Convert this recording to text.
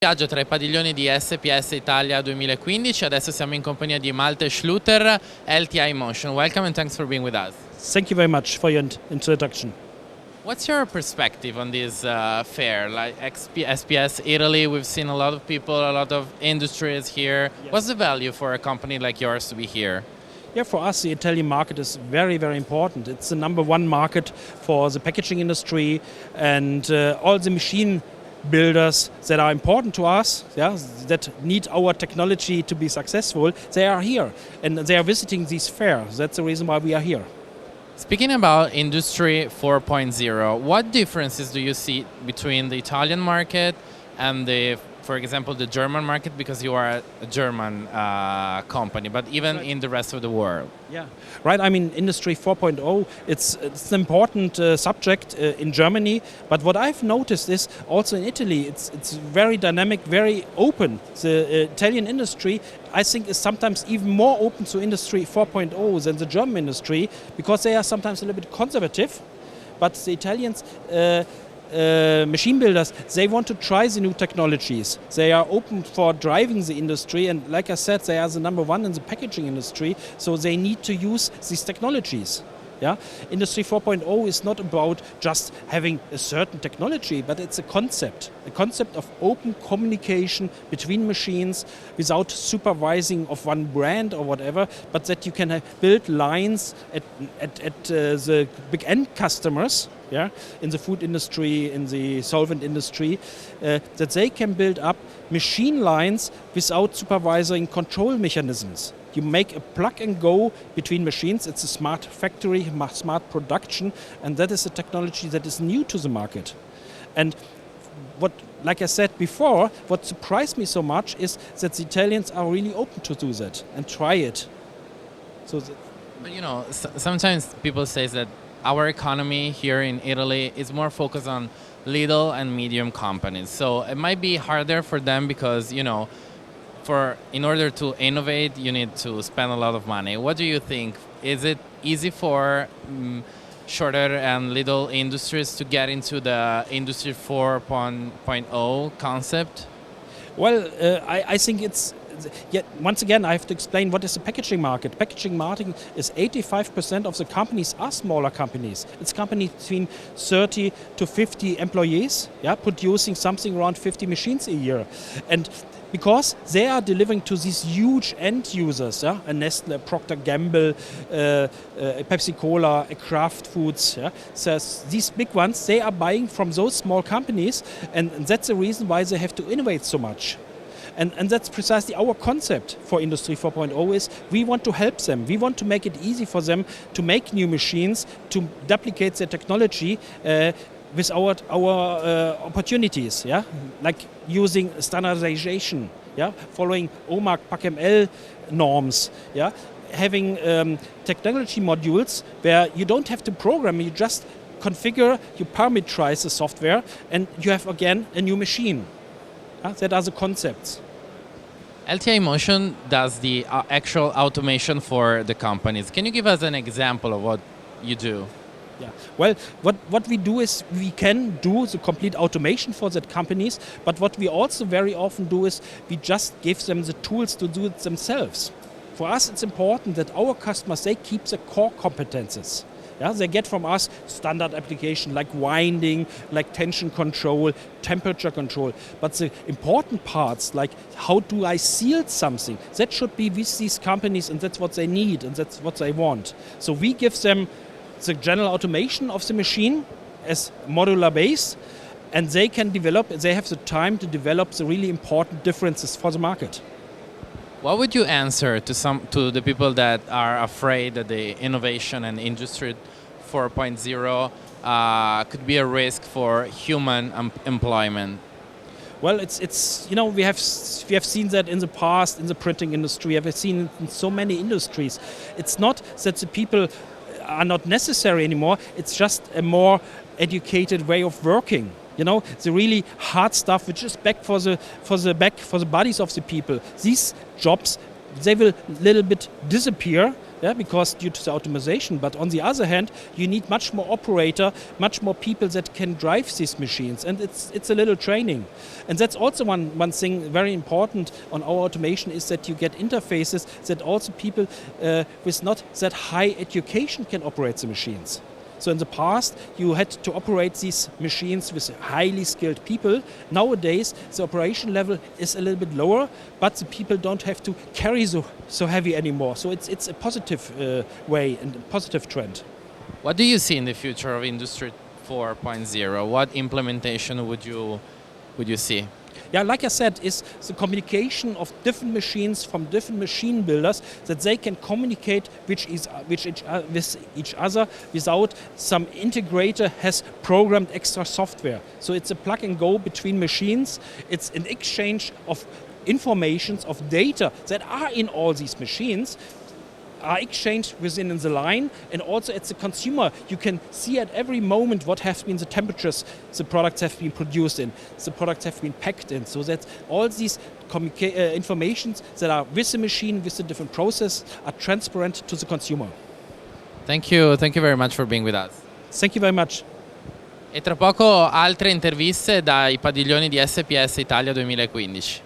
viaggio tra I padiglioni di SPS Italia 2015. Adesso siamo in compagnia di Malte Schlueter, LTi Motion. Welcome and thanks for being with us. Thank you very much for your introduction. What's your perspective on this fair? Like SPS Italy, we've seen a lot of people, a lot of industries here. Yes. What's the value for a company like yours to be here? Yeah, for us, the Italian market is very, very important. It's the number one market for the packaging industry, and all the machine builders that are important to us, that need our technology to be successful, they are here and they are visiting these fairs. That's the reason why we are here. Speaking about Industry 4.0, what differences do you see between the Italian market and for example, the German market, because you are a German company, but even in the rest of the world? Yeah, right. I mean, Industry 4.0, it's an important subject in Germany. But what I've noticed is also in Italy, it's very dynamic, very open. The Italian industry, I think, is sometimes even more open to Industry 4.0 than the German industry, because they are sometimes a little bit conservative. But the Italians, machine builders, they want to try the new technologies. They are open for driving the industry, and like I said, they are the number one in the packaging industry, so they need to use these technologies. Yeah? Industry 4.0 is not about just having a certain technology, but it's a concept of open communication between machines without supervising of one brand or whatever, but that you can build lines at the big end customers, in the food industry, in the solvent industry, that they can build up machine lines without supervising control mechanisms. You make a plug and go between machines. It's a smart factory, smart production, and that is a technology that is new to the market. And like I said before, what surprised me so much is that the Italians are really open to do that and try it. But sometimes people say that our economy here in Italy is more focused on little and medium companies. So it might be harder for them because, in order to innovate, you need to spend a lot of money. What do you think? Is it easy for shorter and little industries to get into the Industry 4.0 concept? Well, I think it's... once again, I have to explain what is the packaging market. Packaging market is 85% of the companies are smaller companies. It's companies between 30 to 50 employees, producing something around 50 machines a year. And because they are delivering to these huge end users, a Nestle, a Procter & Gamble, a Pepsi Cola, a Kraft Foods. So these big ones, they are buying from those small companies, and that's the reason why they have to innovate so much. And that's precisely our concept for Industry 4.0 is we want to help them. We want to make it easy for them to make new machines, to duplicate their technology with our opportunities, like using standardization, following OMAC PACML norms, having technology modules where you don't have to program, you just configure, you parameterize the software, and you have again a new machine. That are the concepts. LTi Motion does the actual automation for the companies. Can you give us an example of what you do? Yeah. Well, what we do is we can do the complete automation for that companies, but what we also very often do is we just give them the tools to do it themselves. For us, it's important that our customers, they keep the core competences. They get from us standard application like winding, like tension control, temperature control. But the important parts, like how do I seal something, that should be with these companies, and that's what they need and that's what they want. So we give them the general automation of the machine as modular base, and they can develop, they have the time to develop the really important differences for the market. What would you answer to the people that are afraid that the innovation and Industry 4.0 could be a risk for human employment? Well, it's we have seen that in the past in the printing industry. We have seen it in so many industries. It's not that the people are not necessary anymore. It's just a more educated way of working. The really hard stuff, which is back for the bodies of the people. These jobs, they will a little bit disappear, yeah, because due to the automation. But on the other hand, you need much more operator, much more people that can drive these machines, and it's a little training. And that's also one thing very important on our automation is that you get interfaces that also people with not that high education can operate the machines. So in the past, you had to operate these machines with highly skilled people. Nowadays, the operation level is a little bit lower, but the people don't have to carry so heavy anymore. So it's a positive way and a positive trend. What do you see in the future of Industry 4.0? What implementation would you see? Yeah, like I said, is the communication of different machines from different machine builders that they can communicate with each other without some integrator has programmed extra software. So it's a plug and go between machines. It's an exchange of informations, of data that are in all these machines, are exchanged within the line, and also at the consumer you can see at every moment what have been the temperatures the products have been produced in, the products have been packed in, so that all these informations that are with the machine, with the different process, are transparent to the consumer. Thank you very much for being with us. Thank you very much. E tra poco altre interviste dai padiglioni di SPS Italia 2015.